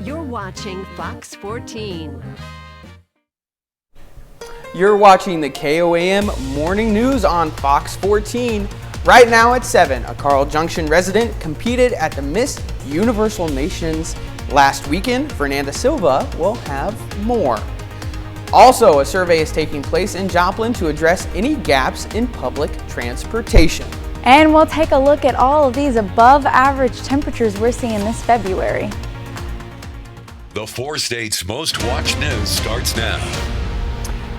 You're watching Fox 14. You're watching the KOAM Morning News on Fox 14. Right now at 7, a Carl Junction resident competed at the Miss Universal Nations last weekend. Fernanda Silva will have more. Also, a survey is taking place in Joplin to address any gaps in public transportation. And we'll take a look at all of these above average temperatures we're seeing this February. The 4 states' most watched news starts now.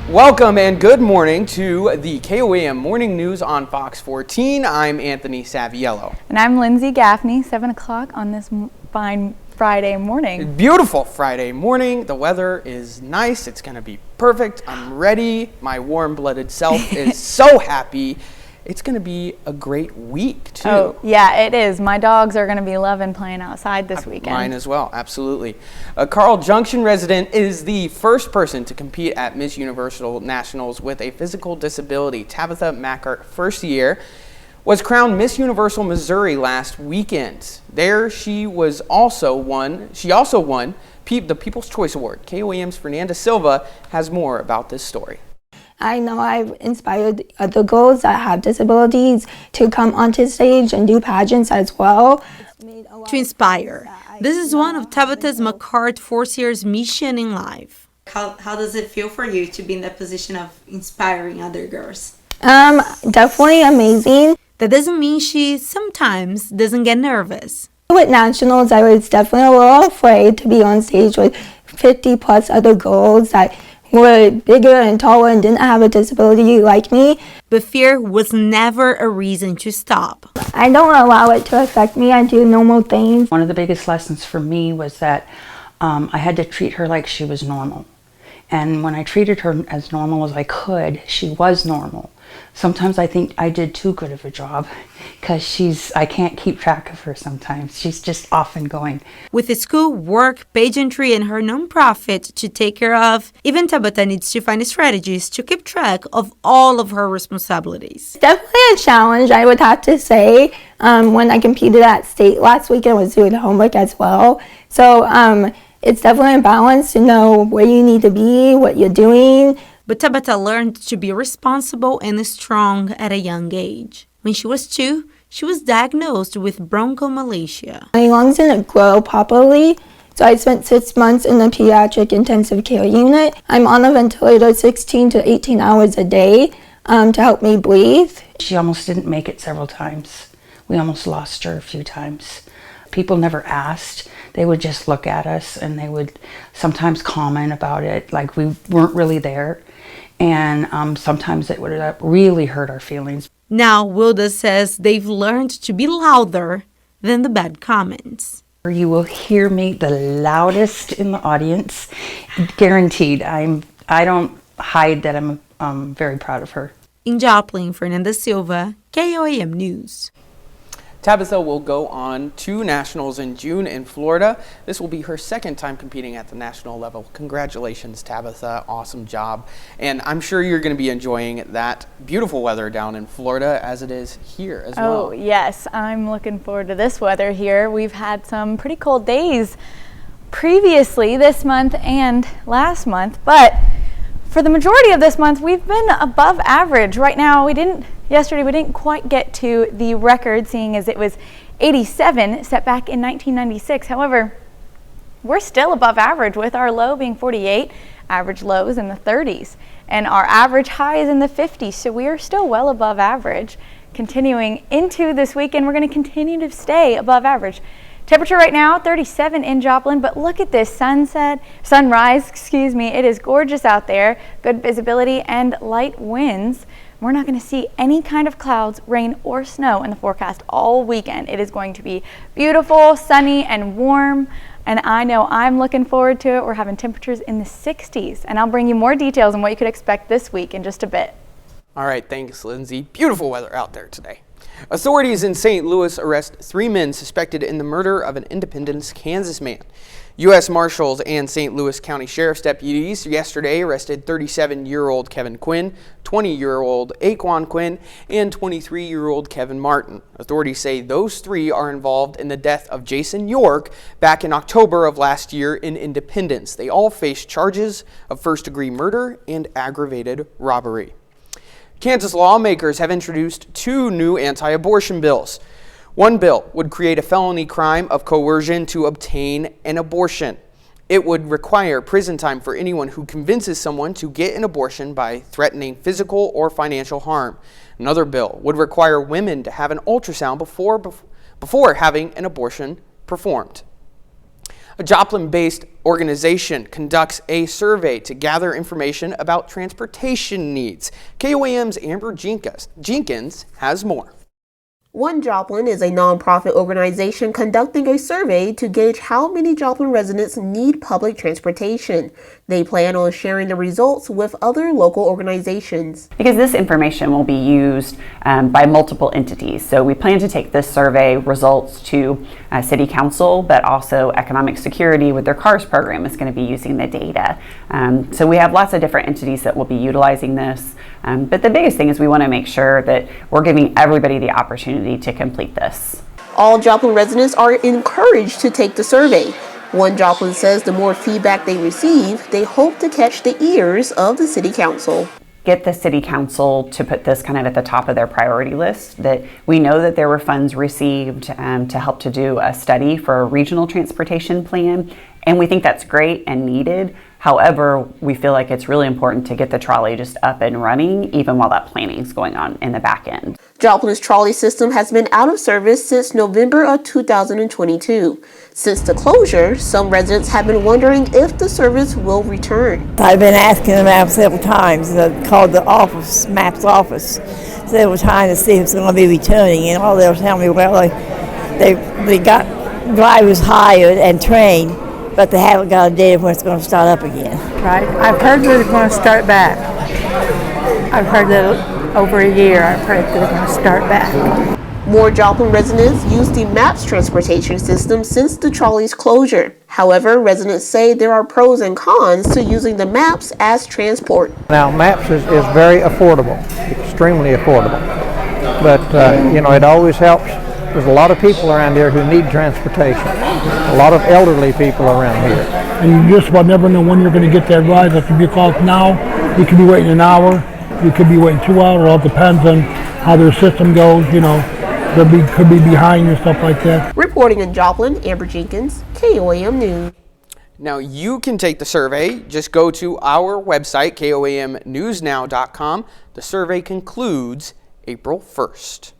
Welcome and good morning to the KOAM Morning News on Fox 14. I'm Anthony Saviello. And I'm Lindsay Gaffney, 7 o'clock on this fine Friday morning. Beautiful Friday morning. The weather is nice. It's going to be perfect. I'm ready. My warm-blooded self is so happy. It's going to be a great week, too. Oh, yeah, it is. My dogs are going to be loving playing outside this weekend. Mine as well, absolutely. A Carl Junction resident is the first person to compete at Miss Universal Nationals with a physical disability. Tabitha Mackert, first year, was crowned Miss Universal Missouri last weekend. There she also won the People's Choice Award. KOAM's Fernanda Silva has more about this story. I know I've inspired other girls that have disabilities to come onto stage and do pageants as well. To inspire. This is one of Tabitha Mackart's 4 years mission in life. How does it feel for you to be in that position of inspiring other girls? Definitely amazing. That doesn't mean she sometimes doesn't get nervous. With nationals, I was definitely a little afraid to be on stage with 50 plus other girls that were bigger and taller and didn't have a disability like me. But fear was never a reason to stop. I don't allow it to affect me. I do normal things. One of the biggest lessons for me was that I had to treat her like she was normal. And when I treated her as normal as I could, she was normal. Sometimes I think I did too good of a job because I can't keep track of her sometimes. She's just off and going. With the school, work, pageantry, and her nonprofit to take care of, even Tabitha needs to find strategies to keep track of all of her responsibilities. Definitely a challenge, I would have to say. When I competed at state last week, I was doing homework as well. So it's definitely a balance to know where you need to be, what you're doing. But Tabitha learned to be responsible and strong at a young age. When she was 2, she was diagnosed with bronchomalacia. My lungs didn't grow properly, so I spent 6 months in the pediatric intensive care unit. I'm on a ventilator 16 to 18 hours a day to help me breathe. She almost didn't make it several times. We almost lost her a few times. People never asked. They would just look at us and they would sometimes comment about it like we weren't really there. And sometimes it would really hurt our feelings. Now, Wilda says they've learned to be louder than the bad comments. You will hear me the loudest in the audience, guaranteed. I don't hide that I'm very proud of her. In Joplin, Fernanda Silva, KOAM News. Tabitha will go on to nationals in June in Florida. This will be her second time competing at the national level. Congratulations, Tabitha. Awesome job. And I'm sure you're going to be enjoying that beautiful weather down in Florida as it is here as well. Oh, yes. I'm looking forward to this weather here. We've had some pretty cold days previously this month and last month, but for the majority of this month, we've been above average. Right now, yesterday we didn't quite get to the record, seeing as it was 87 set back in 1996. However, we're still above average with our low being 48, average lows in the 30s, and our average high is in the 50s. So we are still well above average. Continuing into this weekend, we're going to continue to stay above average. Temperature right now, 37 in Joplin, but look at this sunrise, It is gorgeous out there, good visibility and light winds. We're not going to see any kind of clouds, rain, or snow in the forecast all weekend. It is going to be beautiful, sunny, and warm, and I know I'm looking forward to it. We're having temperatures in the 60s, and I'll bring you more details on what you could expect this week in just a bit. All right, thanks, Lindsay. Beautiful weather out there today. Authorities in St. Louis arrest 3 men suspected in the murder of an Independence, Kansas man. U.S. Marshals and St. Louis County Sheriff's deputies yesterday arrested 37-year-old Kevin Quinn, 20-year-old Aquan Quinn, and 23-year-old Kevin Martin. Authorities say those three are involved in the death of Jason York back in October of last year in Independence. They all face charges of first-degree murder and aggravated robbery. Kansas lawmakers have introduced two new anti-abortion bills. One bill would create a felony crime of coercion to obtain an abortion. It would require prison time for anyone who convinces someone to get an abortion by threatening physical or financial harm. Another bill would require women to have an ultrasound before having an abortion performed. A Joplin-based organization conducts a survey to gather information about transportation needs. KOAM's Amber Jenkins has more. One Joplin is a nonprofit organization conducting a survey to gauge how many Joplin residents need public transportation. They plan on sharing the results with other local organizations. Because this information will be used by multiple entities. So we plan to take this survey results to City Council, but also Economic Security with their CARS program is going to be using the data. So we have lots of different entities that will be utilizing this. But the biggest thing is we want to make sure that we're giving everybody the opportunity to complete this. All Joplin residents are encouraged to take the survey. One Joplin says the more feedback they receive, they hope to catch the ears of the City Council. Get the City Council to put this kind of at the top of their priority list, that we know that there were funds received to help to do a study for a regional transportation plan, and we think that's great and needed. However, we feel like it's really important to get the trolley just up and running, even while that planning is going on in the back end. Joplin's trolley system has been out of service since November of 2022. Since the closure, some residents have been wondering if the service will return. I've been asking them out several times. Called the office, MAP's office, several times to see if it's going to be returning, and all they'll tell me, well, they got drivers hired and trained, but they haven't got a date of when it's going to start up again. Right. I've heard that it's going to start back. I've heard that over a year. I've heard that they're going to start back. More Joplin residents use the MAPS transportation system since the trolley's closure. However, residents say there are pros and cons to using the MAPS as transport. Now, MAPS is very affordable, extremely affordable. But, it always helps. There's a lot of people around here who need transportation. A lot of elderly people around here. And you just about never know when you're going to get that ride. Like if you call now, you could be waiting an hour, you could be waiting 2 hours. It all depends on how their system goes, They could be behind and stuff like that. Reporting in Joplin, Amber Jenkins, KOAM News. Now you can take the survey. Just go to our website, KOAMnewsnow.com. The survey concludes April 1st.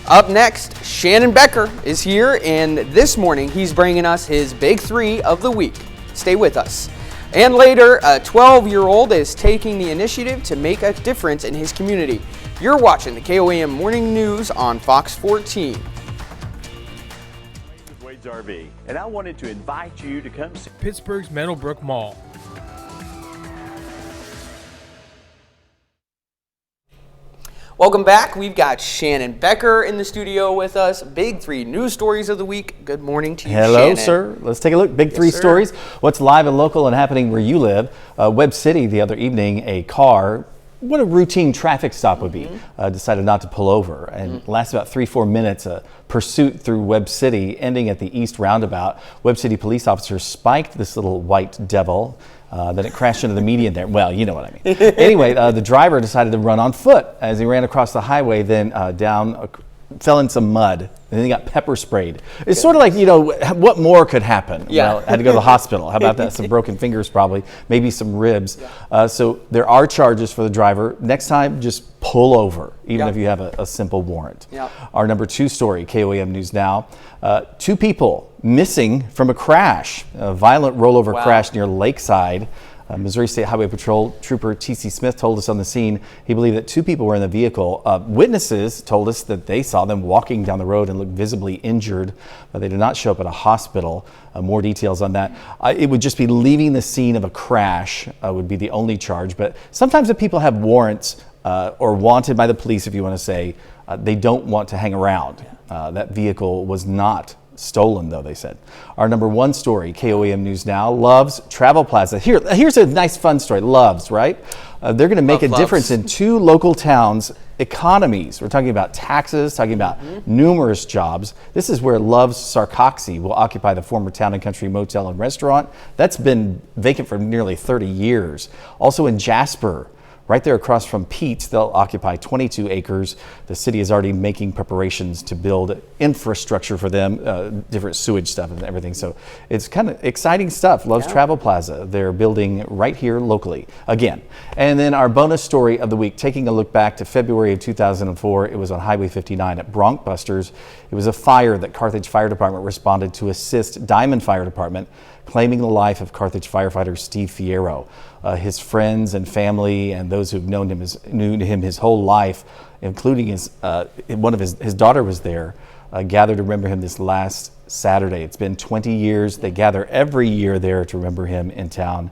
Up next, Shannon Becker is here, and this morning he's bringing us his big three of the week. Stay with us. And later, a 12-year-old is taking the initiative to make a difference in his community. You're watching the KOAM Morning News on Fox 14. Wade's RV, and I wanted to invite you to come see Pittsburgh's Meadowbrook Mall. Welcome back. We've got Shannon Becker in the studio with us. Big three news stories of the week. Good morning to you, Hello, Shannon. sir. Let's take a look. Big three stories. What's live and local and happening where you live. Webb City the other evening, a car, what a routine traffic stop would be, decided not to pull over and lasted about 3-4 minutes. A pursuit through Webb City ending at the east roundabout. Webb City police officers spiked this little white devil. Then it crashed into the median there. Well, you know what I mean. Anyway, the driver decided to run on foot as he ran across the highway, then fell in some mud, and then he got pepper sprayed. It's sort of like, what more could happen? Yeah. Well, had to go to the hospital. How about that? Some broken fingers probably, maybe some ribs. So there are charges for the driver. Next time, just pull over, even if you have a simple warrant. Our number 2 story, KOAM News Now. 2 people missing from a crash, a violent rollover crash near Lakeside. Missouri State Highway Patrol Trooper T.C. Smith told us on the scene he believed that 2 people were in the vehicle. Witnesses told us that they saw them walking down the road and looked visibly injured, but they did not show up at a hospital. More details on that. It would just be leaving the scene of a crash would be the only charge, but sometimes if people have warrants or wanted by the police, if you want to say, they don't want to hang around. That vehicle was not Stolen, though, they said. Our number one story, KOAM News Now, Love's Travel Plaza. Here's a nice, fun story. Love's, right? They're going to make a difference in 2 local towns' economies. We're talking about taxes, talking about numerous jobs. This is where Love's Sarcoxy will occupy the former Town and Country Motel and Restaurant. That's been vacant for nearly 30 years. Also in Jasper, right there across from Pete's, they'll occupy 22 acres. The city is already making preparations to build infrastructure for them, different sewage stuff and everything. So it's kind of exciting stuff. Love's Travel Plaza, they're building right here locally again. And then our bonus story of the week, taking a look back to February of 2004, it was on Highway 59 at Bronkbusters. It was a fire that Carthage Fire Department responded to assist Diamond Fire Department, claiming the life of Carthage firefighter Steve Fierro. His friends and family and those who've known him knew him his whole life, including his daughter was there, gathered to remember him this last Saturday. It's been 20 years. They gather every year there to remember him in town.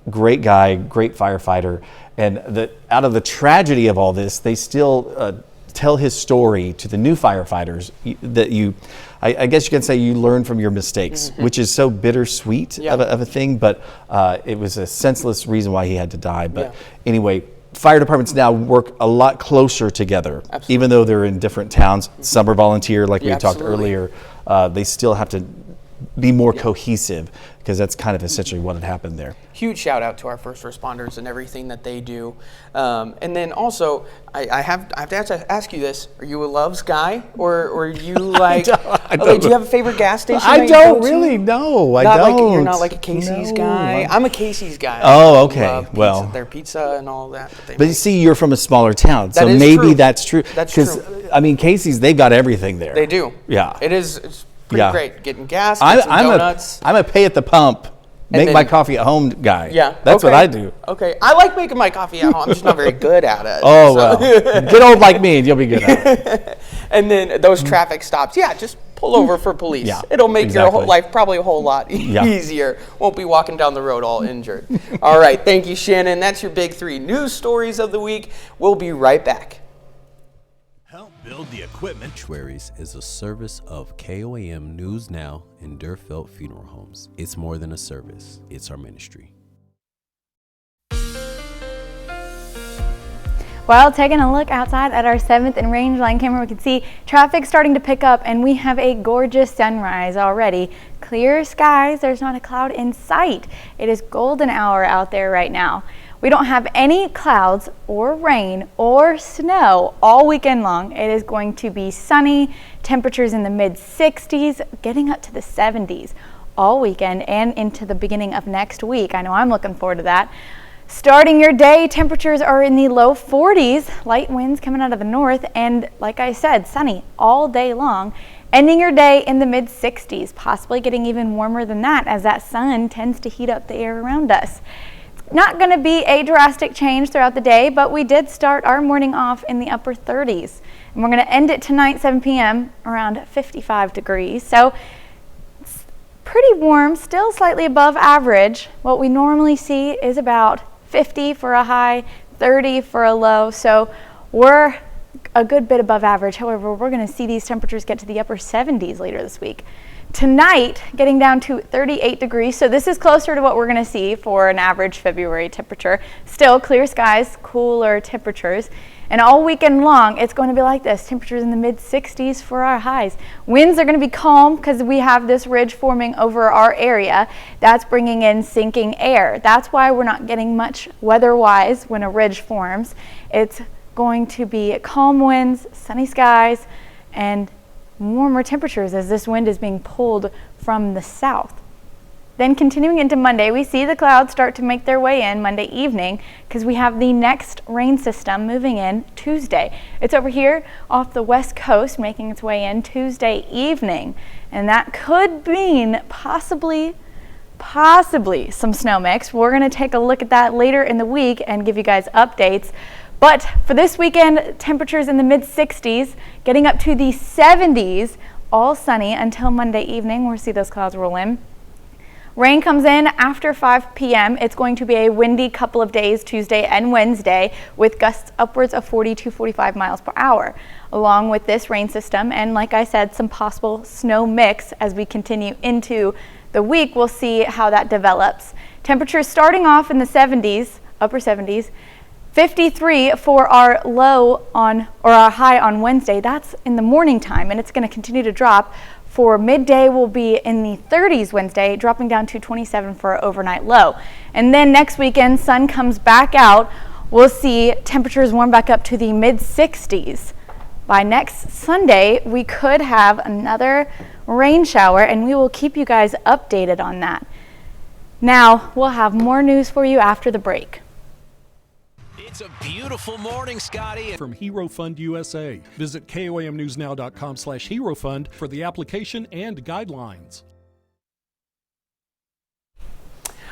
Great guy, great firefighter, and out of the tragedy of all this, they still tell his story to the new firefighters that I guess you can say you learn from your mistakes, which is so bittersweet of a thing, but it was a senseless reason why he had to die. But anyway, fire departments now work a lot closer together, even though they're in different towns. Some are volunteer, like we talked earlier. They still have to be more cohesive, because that's kind of essentially what had happened there. Huge shout out to our first responders and everything that they do. And then also, I have to ask you this: are you a Love's guy, or are you like? Do you have a favorite gas station? I don't really know. You're not like a Casey's guy. I'm a Casey's guy. Oh, okay. Love pizza, well, their pizza and all that. But you see, you're from a smaller town, so maybe that's true. That's true. Because I mean, Casey's, they've got everything there. They do. Yeah. It's pretty great. Getting gas, some donuts. I'm a pay at the pump, make my coffee at home guy. Yeah. That's what I do. Okay. I like making my coffee at home. I'm just not very good at it. Oh, well. Get old like me and you'll be good at it. And then those traffic stops. Yeah, just pull over for police. Yeah, it'll make your whole life probably a whole lot easier. Won't be walking down the road all injured. All right. Thank you, Shannon. That's your big 3 news stories of the week. We'll be right back. Build the equipment. Obituaries is a service of KOAM News Now and Durfelt Funeral Homes. It's more than a service, it's our ministry. Well, taking a look outside at our 7th and range line camera, we can see traffic starting to pick up, and we have a gorgeous sunrise already. Clear skies, there's not a cloud in sight. It is golden hour out there right now. We don't have any clouds or rain or snow all weekend long. It is going to be sunny, temperatures in the mid-60s, getting up to the 70s all weekend and into the beginning of next week. I know I'm looking forward to that. Starting your day, temperatures are in the low 40s, light winds coming out of the north, and like I said, sunny all day long. Ending your day in the mid-60s, possibly getting even warmer than that as that sun tends to heat up the air around us. Not going to be a drastic change throughout the day, but we did start our morning off in the upper 30s. And we're going to end it tonight, 7 p.m., around 55 degrees. So it's pretty warm, still slightly above average. What we normally see is about 50 for a high, 30 for a low. So we're a good bit above average. However, we're going to see these temperatures get to the upper 70s later this week. Tonight, getting down to 38 degrees, so this is closer to what we're going to see for an average February temperature. Still clear skies, cooler temperatures, and all weekend long it's going to be like this. Temperatures in the mid-60s for our highs. Winds are going to be calm because we have this ridge forming over our area. That's bringing in sinking air. That's why we're not getting much weather-wise when a ridge forms. It's going to be calm winds, sunny skies, and warmer temperatures as this wind is being pulled from the south. Then continuing into Monday, we see the clouds start to make their way in Monday evening because we have the next rain system moving in Tuesday. It's over here off the west coast making its way in Tuesday evening, and that could mean possibly some snow mix. We're going to take a look at that later in the week and give you guys updates. But for this weekend, temperatures in the mid-60s, getting up to the 70s, all sunny until Monday evening. We'll see those clouds roll in. Rain comes in after 5 p.m. It's going to be a windy couple of days, Tuesday and Wednesday, with gusts upwards of 40 to 45 miles per hour. Along with this rain system, and like I said, some possible snow mix as we continue into the week, we'll see how that develops. Temperatures starting off in the 70s, upper 70s, 53 for our low on, or our high on Wednesday. That's in the morning time, and it's going to continue to drop. For midday, we'll be in the 30s Wednesday, dropping down to 27 for our overnight low. And then next weekend, sun comes back out. We'll see temperatures warm back up to the mid 60s. By next Sunday, we could have another rain shower, and we will keep you guys updated on that. Now, we'll have more news for you after the break. It's a beautiful morning, Scotty. From Hero Fund USA. Visit KOAMNewsNow.com/HeroFund for the application and guidelines.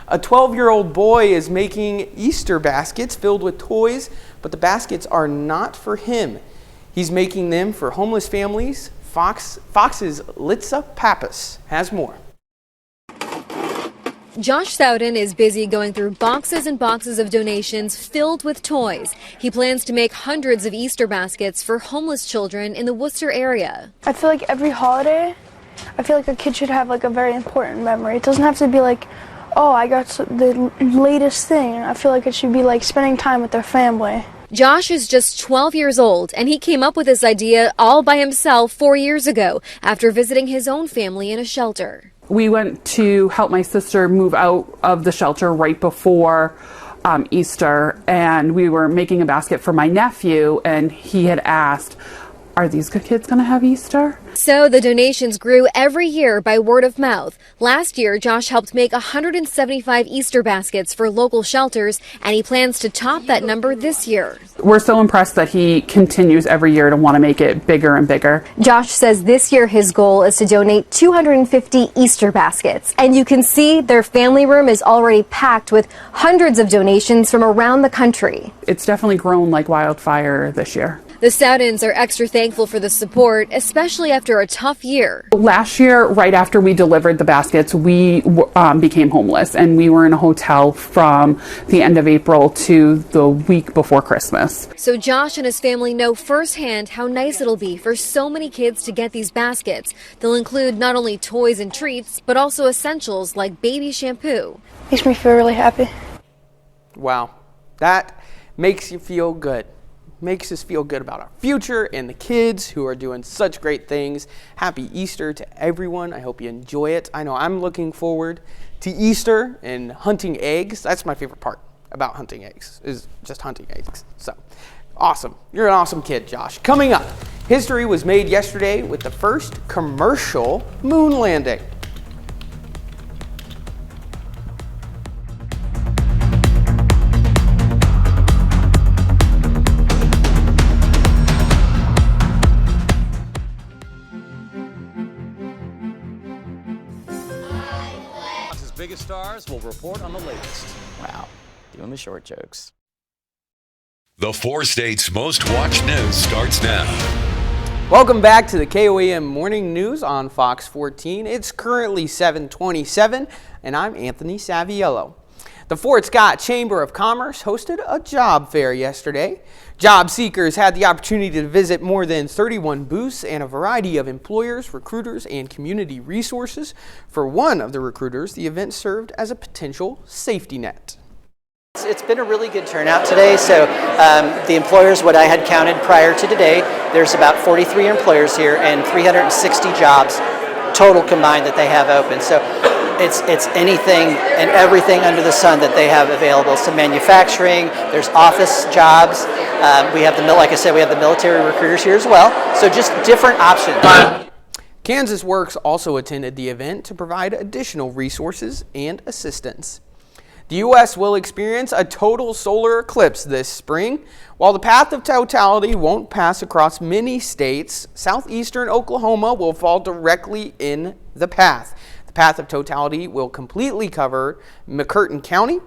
A 12-year-old boy is making Easter baskets filled with toys, but the baskets are not for him. He's making them for homeless families. Fox's Litsa Pappas has more. Josh Souden is busy going through boxes and boxes of donations filled with toys. He plans to make hundreds of Easter baskets for homeless children in the Worcester area. I feel like every holiday, I feel like a kid should have like a very important memory. It doesn't have to be like, oh, I got the latest thing. I feel like it should be like spending time with their family. Josh is just 12 years old, and he came up with this idea all by himself 4 years ago after visiting his own family in a shelter. We went to help my sister move out of the shelter right before Easter, and we were making a basket for my nephew, and he had asked, are these good kids going to have Easter? So the donations grew every year by word of mouth. Last year, Josh helped make 175 Easter baskets for local shelters, and he plans to top that number this year. We're so impressed that he continues every year to want to make it bigger and bigger. Josh says this year his goal is to donate 250 Easter baskets. And you can see their family room is already packed with hundreds of donations from around the country. It's definitely grown like wildfire this year. The Soudens are extra thankful for the support, especially after a tough year. Last year, right after we delivered the baskets, we became homeless, and we were in a hotel from the end of April to the week before Christmas. So Josh and his family know firsthand how nice it'll be for so many kids to get these baskets. They'll include not only toys and treats, but also essentials like baby shampoo. Makes me feel really happy. Wow, that makes you feel good. Makes us feel good about our future and the kids who are doing such great things. Happy Easter to everyone. I hope you enjoy it. I know I'm looking forward to Easter and hunting eggs. That's my favorite part about hunting eggs, is just hunting eggs. So awesome. You're an awesome kid, Josh. Coming up, history was made yesterday with the first commercial moon landing. Biggest stars will report on the latest. Wow, doing the short jokes. The 4 states' most watched news starts now. Welcome back to the KOAM Morning News on Fox 14. It's currently 7:27, and I'm Anthony Saviello. The Fort Scott Chamber of Commerce hosted a job fair yesterday. Job seekers had the opportunity to visit more than 31 booths and a variety of employers, recruiters, and community resources. For one of the recruiters, the event served as a potential safety net. It's been a really good turnout today. So the employers, what I had counted prior to today, there's about 43 employers here and 360 jobs total combined that they have open. So it's anything and everything under the sun that they have available. So manufacturing, there's office jobs. We have like I said, we have the military recruiters here as well. So just different options. Kansas Works also attended the event to provide additional resources and assistance. The U.S. will experience a total solar eclipse this spring. While the path of totality won't pass across many states, southeastern Oklahoma will fall directly in the path. The path of totality will completely cover McCurtain County.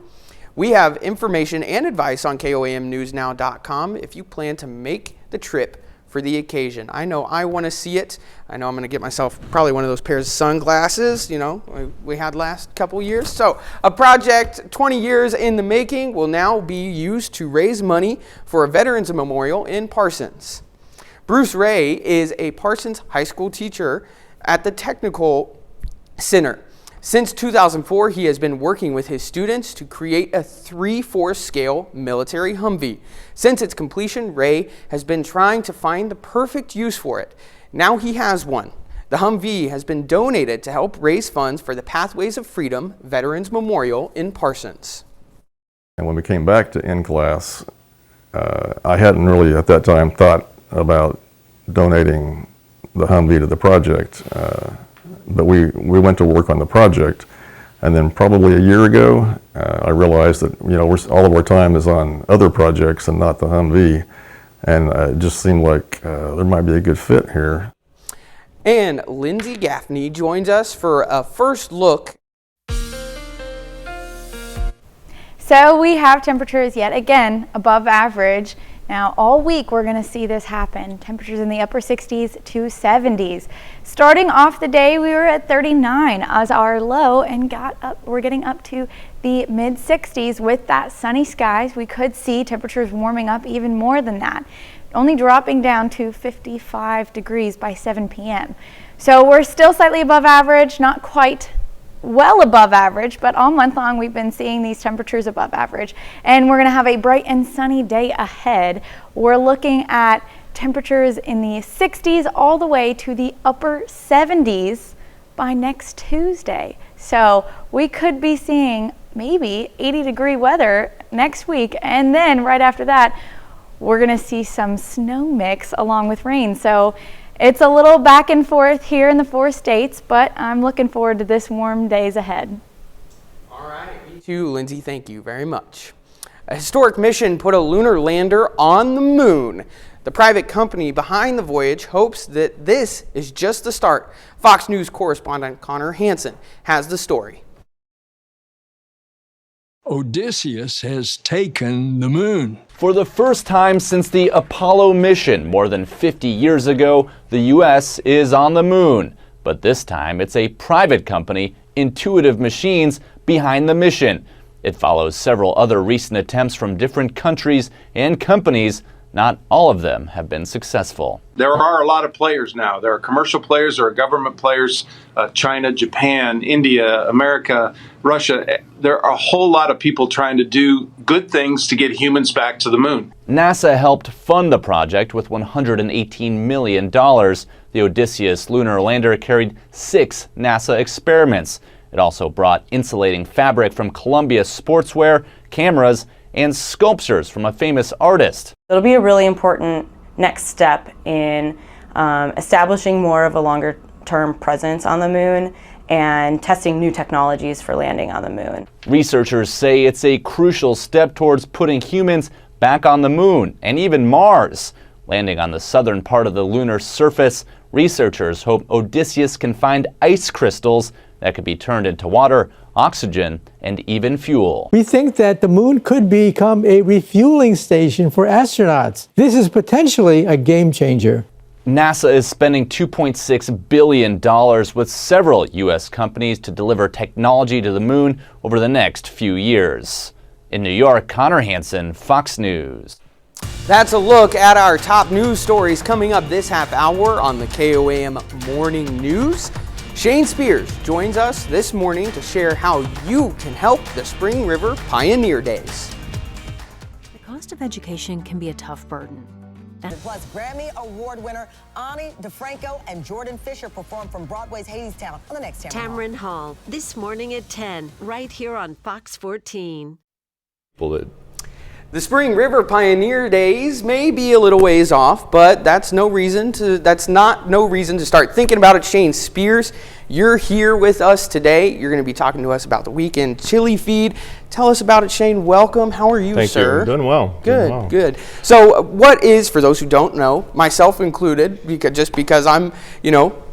We have information and advice on KOAMNewsNow.com if you plan to make the trip for the occasion. I know I want to see it. I know I'm going to get myself probably one of those pairs of sunglasses, you know, we had last couple years. So a project 20 years in the making will now be used to raise money for a Veterans Memorial in Parsons. Bruce Ray is a Parsons High School teacher at the Technical Center. Since 2004, he has been working with his students to create a 3/4 scale military Humvee. Since its completion, Ray has been trying to find the perfect use for it. Now he has one. The Humvee has been donated to help raise funds for the Pathways of Freedom Veterans Memorial in Parsons. And when we came back to in-class, I hadn't really at that time thought about donating the Humvee to the project. But we went to work on the project, and then probably a year ago, I realized that all of our time is on other projects and not the Humvee, and it just seemed like there might be a good fit here. And Lindsay Gaffney joins us for a first look. So we have temperatures yet again above average. Now all week we're going to see this happen. Temperatures in the upper 60s to 70s. Starting off the day we were at 39 as our low and we're getting up to the mid 60s with that sunny skies. We could see temperatures warming up even more than that, only dropping down to 55 degrees by 7 p.m. So we're still slightly above average, not quite well above average, but all month long we've been seeing these temperatures above average, and we're going to have a bright and sunny day ahead. We're looking at temperatures in the 60s all the way to the upper 70s by next Tuesday. So we could be seeing maybe 80-degree weather next week, and then right after that we're going to see some snow mix along with rain. So it's a little back and forth here in the 4 states, but I'm looking forward to this warm days ahead. All right, me too, Lindsay. Thank you very much. A historic mission put a lunar lander on the moon. The private company behind the voyage hopes that this is just the start. Fox News correspondent Connor Hansen has the story. Odysseus has taken the moon. For the first time since the Apollo mission more than 50 years ago, the U.S. is on the moon. But this time it's a private company, Intuitive Machines, behind the mission. It follows several other recent attempts from different countries and companies. Not all of them have been successful. There are a lot of players now. There are commercial players, there are government players, China, Japan, India, America, Russia. There are a whole lot of people trying to do good things to get humans back to the moon. NASA helped fund the project with $118 million. The Odysseus lunar lander carried 6 NASA experiments. It also brought insulating fabric from Columbia Sportswear, cameras, and sculptures from a famous artist. It'll be a really important next step in establishing more of a longer-term presence on the moon and testing new technologies for landing on the moon. Researchers say it's a crucial step towards putting humans back on the moon and even Mars. Landing on the southern part of the lunar surface, researchers hope Odysseus can find ice crystals that could be turned into water, oxygen, and even fuel. We think that the moon could become a refueling station for astronauts. This is potentially a game changer. NASA is spending $2.6 billion with several U.S. companies to deliver technology to the moon over the next few years. In New York, Connor Hansen, Fox News. That's a look at our top news stories coming up this half hour on the KOAM Morning News. Shane Spears joins us this morning to share how you can help the Spring River Pioneer Days. The cost of education can be a tough burden. Plus, Grammy Award winner Ani DeFranco and Jordan Fisher perform from Broadway's Hadestown on the next Tamron Hall, this morning at 10, right here on Fox 14. The Spring River Pioneer Days may be a little ways off, but that's not no reason to start thinking about it. Shane Spears, you're here with us today. You're going to be talking to us about the weekend chili feed. Tell us about it, Shane. Welcome. How are you, Thank sir? You. Doing well. Good, good. So what is, for those who don't know, myself included, because I'm,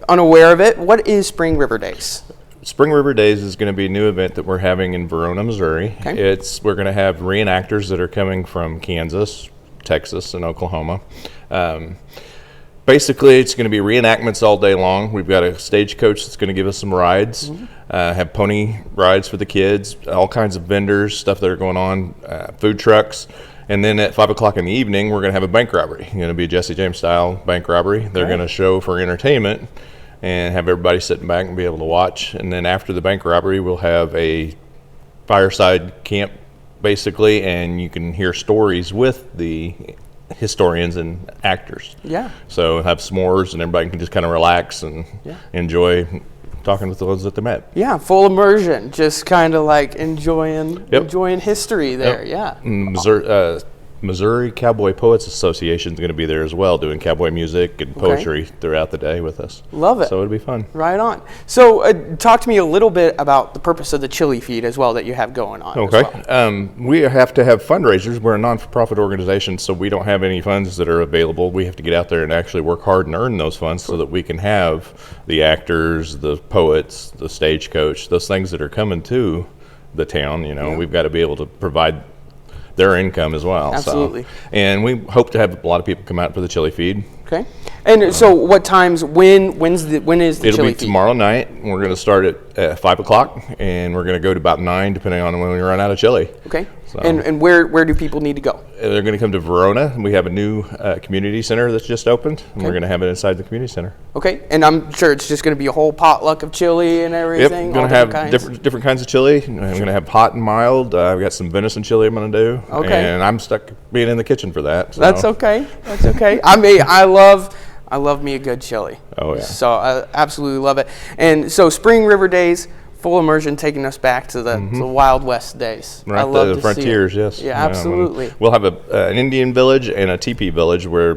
unaware of it, what is Spring River Days? Spring River Days is going to be a new event that we're having in Verona, Missouri. Okay. We're going to have reenactors that are coming from Kansas, Texas, and Oklahoma. Basically, it's going to be reenactments all day long. We've got a stagecoach that's going to give us some rides, have pony rides for the kids, all kinds of vendors, stuff that are going on, food trucks. And then at 5 o'clock in the evening, we're going to have a bank robbery. It's going to be a Jesse James style bank robbery. They're going to show for entertainment and have everybody sitting back and be able to watch. And then after the bank robbery, we'll have a fireside camp, basically, and you can hear stories with the historians and actors. Yeah. So have s'mores and everybody can just kind of relax and enjoy talking with the ones that they met. Yeah, full immersion, just kind of like enjoying history there. Yeah. Missouri Cowboy Poets Association is going to be there as well, doing cowboy music and poetry throughout the day with us. Love it. So it'll be fun. Right on. So talk to me a little bit about the purpose of the chili feed as well that you have going on. Okay. As well. We have to have fundraisers. We're a non-for-profit organization, so we don't have any funds that are available. We have to get out there and actually work hard and earn those funds so that we can have the actors, the poets, the stagecoach, those things that are coming to the town. You know, we've got to be able to provide their income as well. Absolutely. So, and we hope to have a lot of people come out for the chili feed. Okay. And so what times, when is the chili feed? It'll be tomorrow night. We're going to start at 5 o'clock, and we're going to go to about 9, depending on when we run out of chili. Okay. So, and where do people need to go? They're going to come to Verona. We have a new community center that's just opened, and we're going to have it inside the community center. Okay. And I'm sure it's just going to be a whole potluck of chili and everything? Yep, going to have different kinds of chili. I'm going to have hot and mild. I've got some venison chili I'm going to do. Okay. And I'm stuck being in the kitchen for that. So. That's okay. That's okay. I love me a good chili. Oh, yeah. So I absolutely love it. And so Spring River Days, full immersion, taking us back to the Wild West days. Right, I love the frontiers, yes. Yeah, absolutely. We'll have an Indian village and a teepee village where,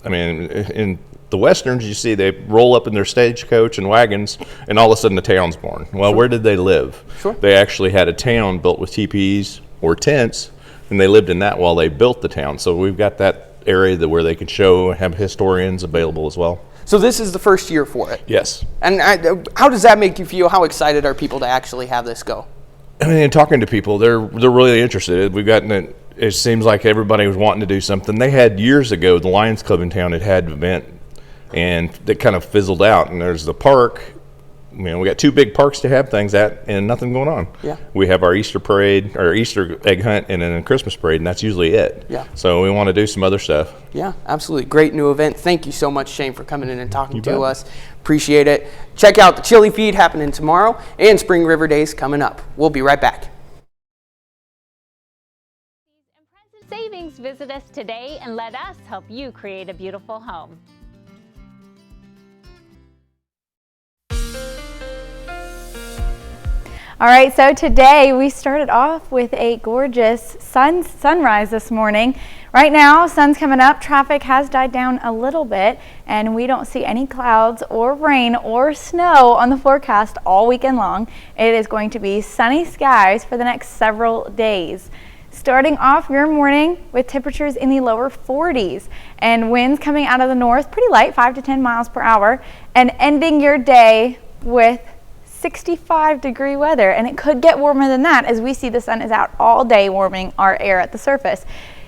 I mean, in the Westerns, you see they roll up in their stagecoach and wagons, and all of a sudden the town's born. Well, where did they live? Sure. They actually had a town built with teepees or tents, and they lived in that while they built the town. So we've got that area where they can show, have historians available as well. So this is the first year for it? Yes. And how does that make you feel? How excited are people to actually have this go? I mean, talking to people, they're really interested. We've gotten it seems like everybody was wanting to do something. They had years ago, the Lions Club in town had an event, and it kind of fizzled out. And there's the park. You know, we got 2 big parks to have things at, and nothing going on. Yeah. We have our Easter parade, or Easter egg hunt, and then a Christmas parade, and that's usually it. Yeah. So we want to do some other stuff. Yeah, absolutely. Great new event. Thank you so much, Shane, for coming in and talking to bet. us. Appreciate it. Check out the chili feed happening tomorrow and Spring River Days coming up. We'll be right back. Savings, visit us today and let us help you create a beautiful home. All right, so today we started off with a gorgeous sunrise this morning. Right now, sun's coming up, traffic has died down a little bit, and we don't see any clouds or rain or snow on the forecast all weekend long. It is going to be sunny skies for the next several days. Starting off your morning with temperatures in the lower 40s and winds coming out of the north, pretty light, 5 to 10 miles per hour, and ending your day with 65-degree weather, and it could get warmer than that as we see the sun is out all day warming our air at the surface.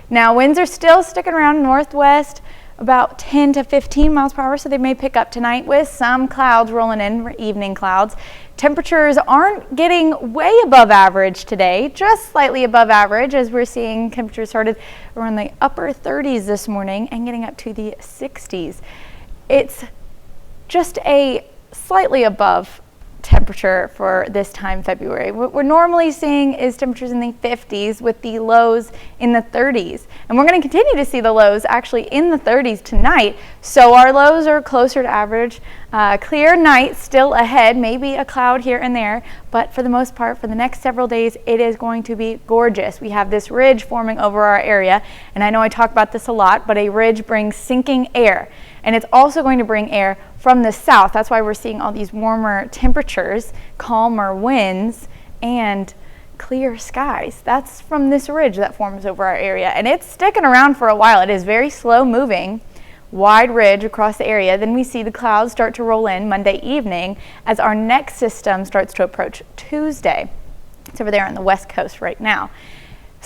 Now winds are still sticking around northwest about 10 to 15 miles per hour, so they may pick up tonight with some clouds rolling in, evening clouds. Temperatures aren't getting way above average today, just slightly above average, as we're seeing temperatures started around the upper 30s this morning and getting up to the 60s. It's just a slightly above temperature for this time February. What we're normally seeing is temperatures in the 50s with the lows in the 30s. And we're going to continue to see the lows actually in the 30s tonight. So our lows are closer to average. Clear night still ahead, maybe a cloud here and there, but for the most part, for the next several days, it is going to be gorgeous. We have this ridge forming over our area, and I know I talk about this a lot, but a ridge brings sinking air, and it's also going to bring air from the south. That's why we're seeing all these warmer temperatures, calmer winds, and clear skies. That's from this ridge that forms over our area, and it's sticking around for a while. It is very slow moving, wide ridge across the area. Then we see the clouds start to roll in Monday evening as our next system starts to approach Tuesday. It's over there on the west coast right now.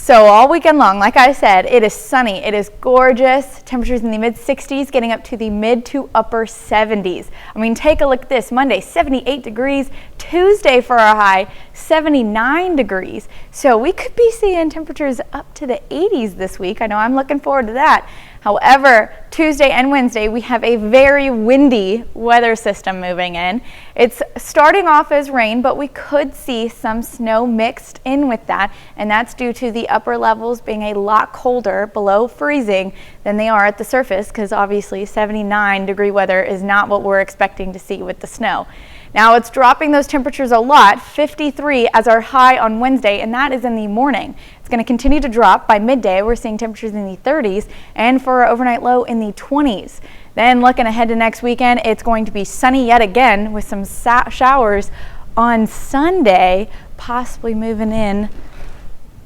So all weekend long, like I said, it is sunny, it is gorgeous, temperatures in the mid 60s, getting up to the mid to upper 70s. I mean, take a look at this. Monday, 78 degrees. Tuesday for our high, 79 degrees. So we could be seeing temperatures up to the 80s this week. I know I'm looking forward to that. However, Tuesday and Wednesday, we have a very windy weather system moving in. It's starting off as rain, but we could see some snow mixed in with that, and that's due to the upper levels being a lot colder, below freezing, than they are at the surface, because obviously 79-degree weather is not what we're expecting to see with the snow. Now it's dropping those temperatures a lot, 53 as our high on Wednesday, and that is in the morning. It's going to continue to drop. By midday, we're seeing temperatures in the 30s, and for our overnight low in the 20s. Then looking ahead to next weekend, it's going to be sunny yet again with some showers on Sunday, possibly moving in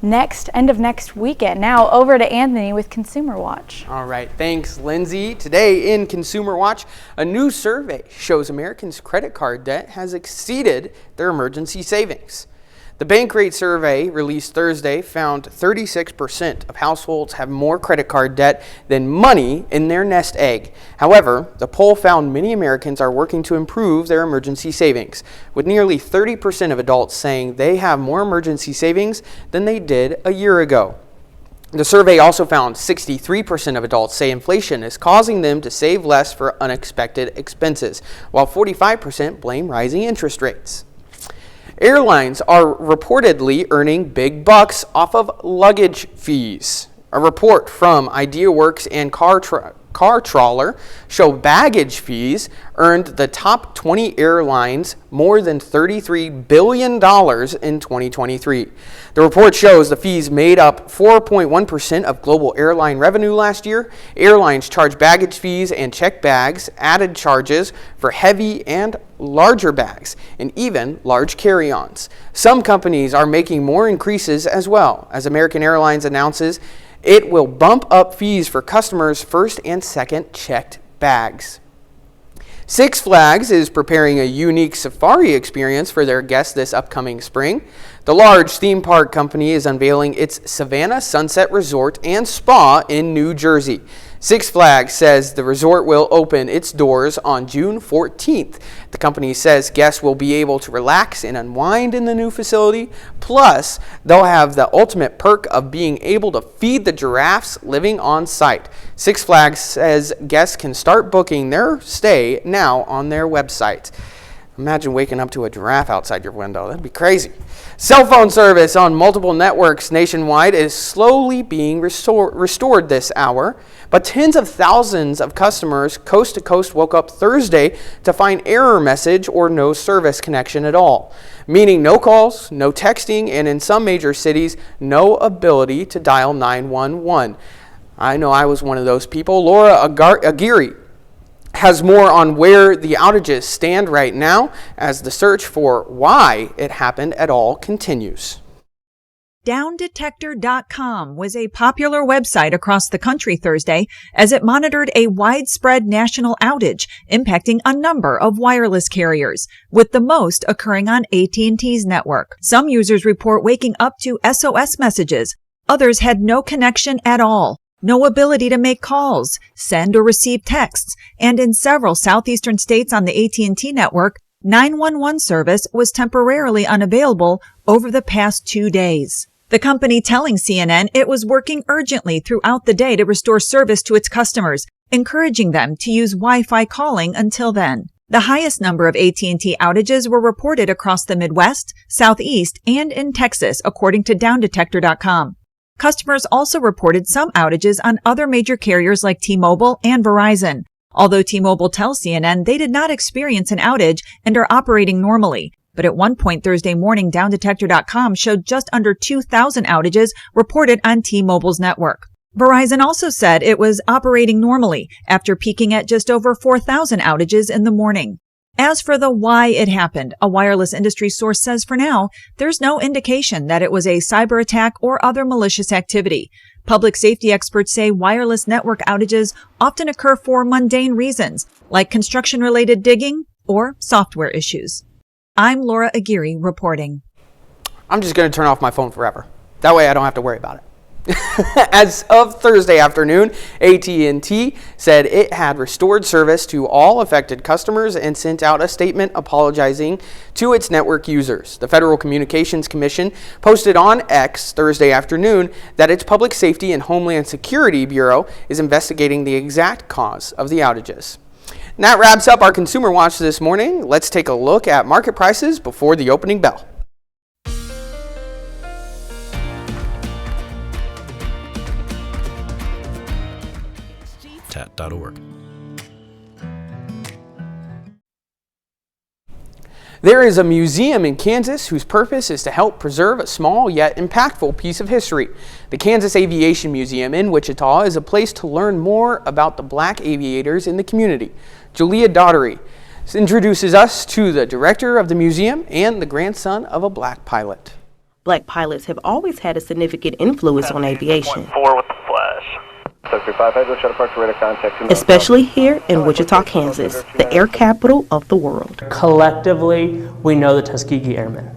end of next weekend. Now over to Anthony with Consumer Watch. All right, thanks, Lindsay. Today in Consumer Watch, a new survey shows Americans' credit card debt has exceeded their emergency savings. The bank rate survey released Thursday found 36% of households have more credit card debt than money in their nest egg. However, the poll found many Americans are working to improve their emergency savings, with nearly 30% of adults saying they have more emergency savings than they did a year ago. The survey also found 63% of adults say inflation is causing them to save less for unexpected expenses, while 45% blame rising interest rates. Airlines are reportedly earning big bucks off of luggage fees. A report from IdeaWorks and Car Trawler show baggage fees earned the top 20 airlines more than $33 billion in 2023. The report shows the fees made up 4.1% of global airline revenue last year. Airlines charge baggage fees and checked bags, added charges for heavy and larger bags, and even large carry-ons. Some companies are making more increases as well, as American Airlines announces it will bump up fees for customers' first and second checked bags. Six Flags is preparing a unique safari experience for their guests this upcoming spring. The large theme park company is unveiling its Savannah Sunset Resort and Spa in New Jersey. Six Flags says the resort will open its doors on June 14th. The company says guests will be able to relax and unwind in the new facility. Plus, they'll have the ultimate perk of being able to feed the giraffes living on site. Six Flags says guests can start booking their stay now on their website. Imagine waking up to a giraffe outside your window. That'd be crazy. Cell phone service on multiple networks nationwide is slowly being restored this hour, but tens of thousands of customers coast to coast woke up Thursday to find error message or no service connection at all, meaning no calls, no texting, and in some major cities, no ability to dial 911. I know I was one of those people. Laura Aguirre has more on where the outages stand right now as the search for why it happened at all continues. DownDetector.com was a popular website across the country Thursday as it monitored a widespread national outage impacting a number of wireless carriers, with the most occurring on AT&T's network. Some users report waking up to SOS messages. Others had no connection at all, no ability to make calls, send or receive texts, and in several southeastern states on the AT&T network, 911 service was temporarily unavailable over the past 2 days. The company telling CNN it was working urgently throughout the day to restore service to its customers, encouraging them to use Wi-Fi calling until then. The highest number of AT&T outages were reported across the Midwest, Southeast, and in Texas, according to DownDetector.com. Customers also reported some outages on other major carriers like T-Mobile and Verizon. Although T-Mobile tells CNN they did not experience an outage and are operating normally. But at one point Thursday morning, DownDetector.com showed just under 2,000 outages reported on T-Mobile's network. Verizon also said it was operating normally after peaking at just over 4,000 outages in the morning. As for the why it happened, a wireless industry source says for now, there's no indication that it was a cyber attack or other malicious activity. Public safety experts say wireless network outages often occur for mundane reasons, like construction-related digging or software issues. I'm Laura Aguirre reporting. I'm just going to turn off my phone forever. That way I don't have to worry about it. As of Thursday afternoon, AT&T said it had restored service to all affected customers and sent out a statement apologizing to its network users. The Federal Communications Commission posted on X Thursday afternoon that its Public Safety and Homeland Security Bureau is investigating the exact cause of the outages. And that wraps up our Consumer Watch this morning. Let's take a look at market prices before the opening bell. tat.org. There is a museum in Kansas whose purpose is to help preserve a small yet impactful piece of history. The Kansas Aviation Museum in Wichita is a place to learn more about the black aviators in the community. Julia Daughtery introduces us to the director of the museum and the grandson of a black pilot. Black pilots have always had a significant influence on aviation, especially here in Wichita, Kansas, the air capital of the world. Collectively, we know the Tuskegee Airmen.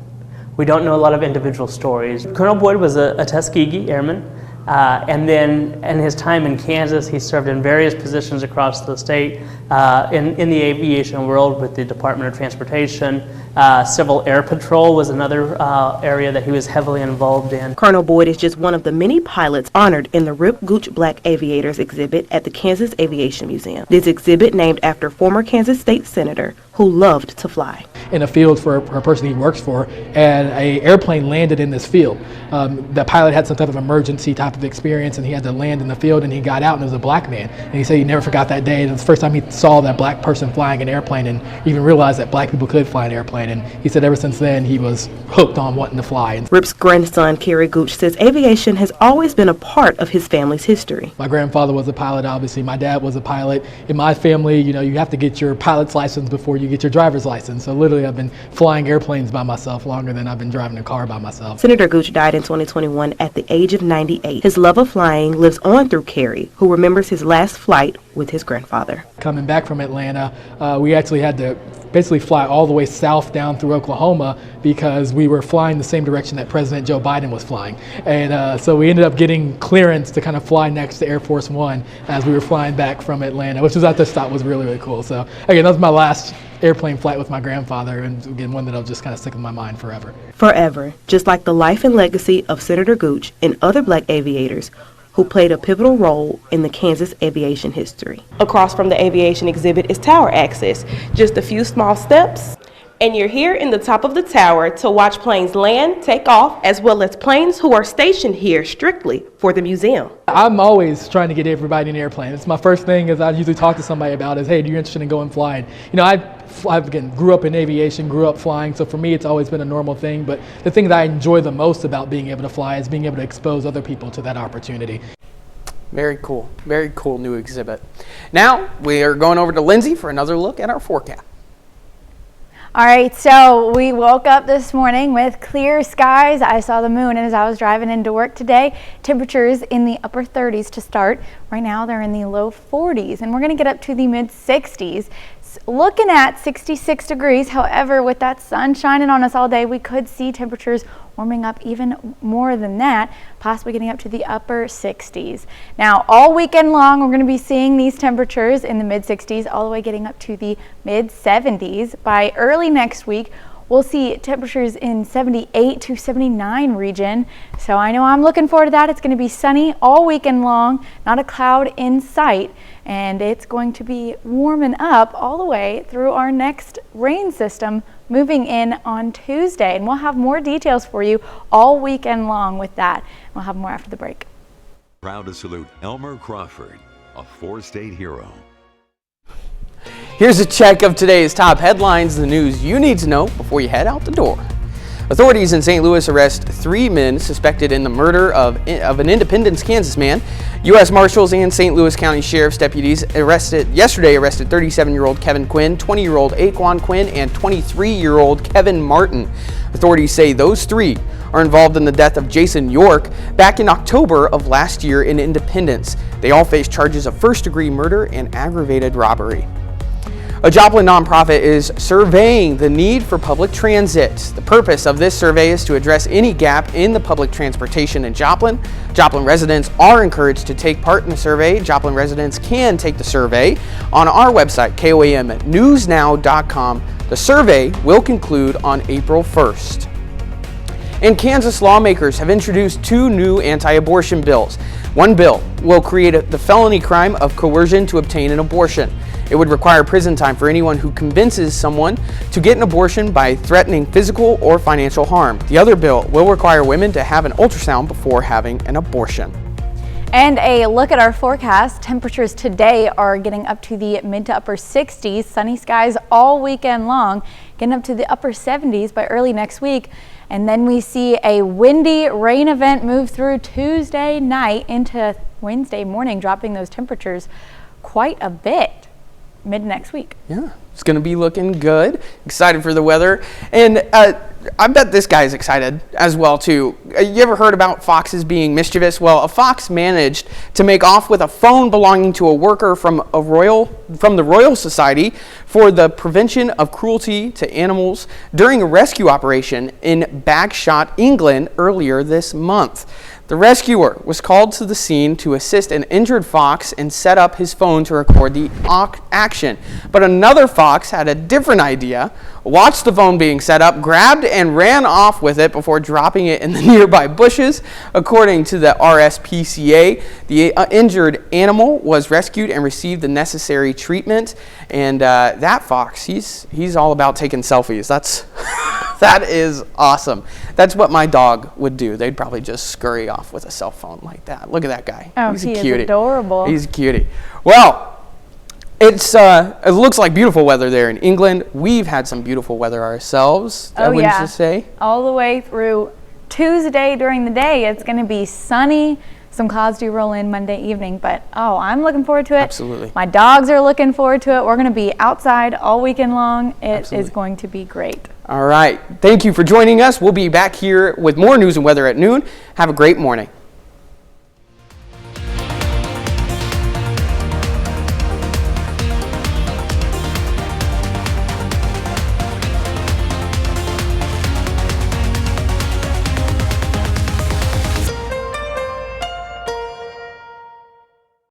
We don't know a lot of individual stories. Colonel Boyd was a Tuskegee Airman, and then in his time in Kansas, he served in various positions across the state in the aviation world with the Department of Transportation. Civil Air Patrol was another area that he was heavily involved in. Colonel Boyd is just one of the many pilots honored in the Rip Gooch Black Aviators exhibit at the Kansas Aviation Museum. This exhibit named after former Kansas State Senator who loved to fly. In a field for a person he works for, and an airplane landed in this field. The pilot had some type of emergency type of experience, and he had to land in the field, and he got out, and it was a black man. And he said he never forgot that day. It was the first time he saw that black person flying an airplane and even realized that black people could fly an airplane. And he said ever since then he was hooked on wanting to fly. Rip's grandson, Kerry Gooch, says aviation has always been a part of his family's history. My grandfather was a pilot, obviously. My dad was a pilot. In my family, you have to get your pilot's license before you get your driver's license. So literally I've been flying airplanes by myself longer than I've been driving a car by myself. Senator Gooch died in 2021 at the age of 98. His love of flying lives on through Kerry, who remembers his last flight with his grandfather. Coming back from Atlanta, we actually had to basically fly all the way south down through Oklahoma because we were flying the same direction that President Joe Biden was flying. And so we ended up getting clearance to kind of fly next to Air Force One as we were flying back from Atlanta, which was I just thought was really, really cool. So again, that was my last airplane flight with my grandfather, and again, one that'll just kind of stick in my mind forever. Forever, just like the life and legacy of Senator Gooch and other black aviators who played a pivotal role in the Kansas aviation history. Across from the aviation exhibit is tower access. Just a few small steps, and you're here in the top of the tower to watch planes land, take off, as well as planes who are stationed here strictly for the museum. I'm always trying to get everybody in an airplane. It's my first thing is I usually talk to somebody about is, hey, do you interested in going flying? I again grew up in aviation, grew up flying, so for me it's always been a normal thing, but the thing that I enjoy the most about being able to fly is being able to expose other people to that opportunity. Very cool new exhibit. Now we are going over to Lindsay for another look at our forecast. All right, so we woke up this morning with clear skies. I saw the moon as I was driving into work today. Temperatures in the upper 30s to start. Right now they're in the low 40s, and we're going to get up to the mid 60s. Looking at 66 degrees. However, with that sun shining on us all day, we could see temperatures warming up even more than that, possibly getting up to the upper 60s. Now, all weekend long, we're going to be seeing these temperatures in the mid 60s, all the way getting up to the mid 70s. By early next week, we'll see temperatures in 78 to 79 region. So I know I'm looking forward to that. It's going to be sunny all weekend long, not a cloud in sight. And it's going to be warming up all the way through our next rain system moving in on Tuesday. And we'll have more details for you all weekend long with that. We'll have more after the break. Proud to salute Elmer Crawford, a four-state hero. Here's a check of today's top headlines, the news you need to know before you head out the door. Authorities in St. Louis arrest 3 men suspected in the murder of an Independence, Kansas man. U.S. Marshals and St. Louis County Sheriff's deputies yesterday arrested 37-year-old Kevin Quinn, 20-year-old Aquan Quinn, and 23-year-old Kevin Martin. Authorities say those 3 are involved in the death of Jason York back in October of last year in Independence. They all face charges of first-degree murder and aggravated robbery. A Joplin nonprofit is surveying the need for public transit. The purpose of this survey is to address any gap in the public transportation in Joplin. Joplin residents are encouraged to take part in the survey. Joplin residents can take the survey on our website, KOAMnewsnow.com. The survey will conclude on April 1st. And Kansas lawmakers have introduced 2 new anti-abortion bills. One bill will create the felony crime of coercion to obtain an abortion. It would require prison time for anyone who convinces someone to get an abortion by threatening physical or financial harm. The other bill will require women to have an ultrasound before having an abortion. And a look at our forecast. Temperatures today are getting up to the mid to upper 60s. Sunny skies all weekend long, getting up to the upper 70s by early next week. And then we see a windy rain event move through Tuesday night into Wednesday morning, dropping those temperatures quite a bit mid next week. Yeah, it's going to be looking good. Excited for the weather. And I bet this guy's excited as well, too. You ever heard about foxes being mischievous? Well, a fox managed to make off with a phone belonging to a worker from the Royal Society for the Prevention of Cruelty to Animals during a rescue operation in Bagshot, England earlier this month. The rescuer was called to the scene to assist an injured fox and set up his phone to record the action. But another fox had a different idea, watched the phone being set up, grabbed and ran off with it before dropping it in the nearby bushes. According to the RSPCA, the injured animal was rescued and received the necessary treatment. And that fox, he's all about taking selfies. That is awesome. That's what my dog would do. They'd probably just scurry off with a cell phone like that. Look at that guy. Oh, he's a he cutie. is adorable. He's a cutie. Well, it looks like beautiful weather there in England. We've had some beautiful weather ourselves. Oh, wouldn't yeah. you say? All the way through Tuesday during the day, it's going to be sunny. Some clouds do roll in Monday evening, but I'm looking forward to it. Absolutely. My dogs are looking forward to it. We're going to be outside all weekend long. It is going to be great. All right. Thank you for joining us. We'll be back here with more news and weather at noon. Have a great morning.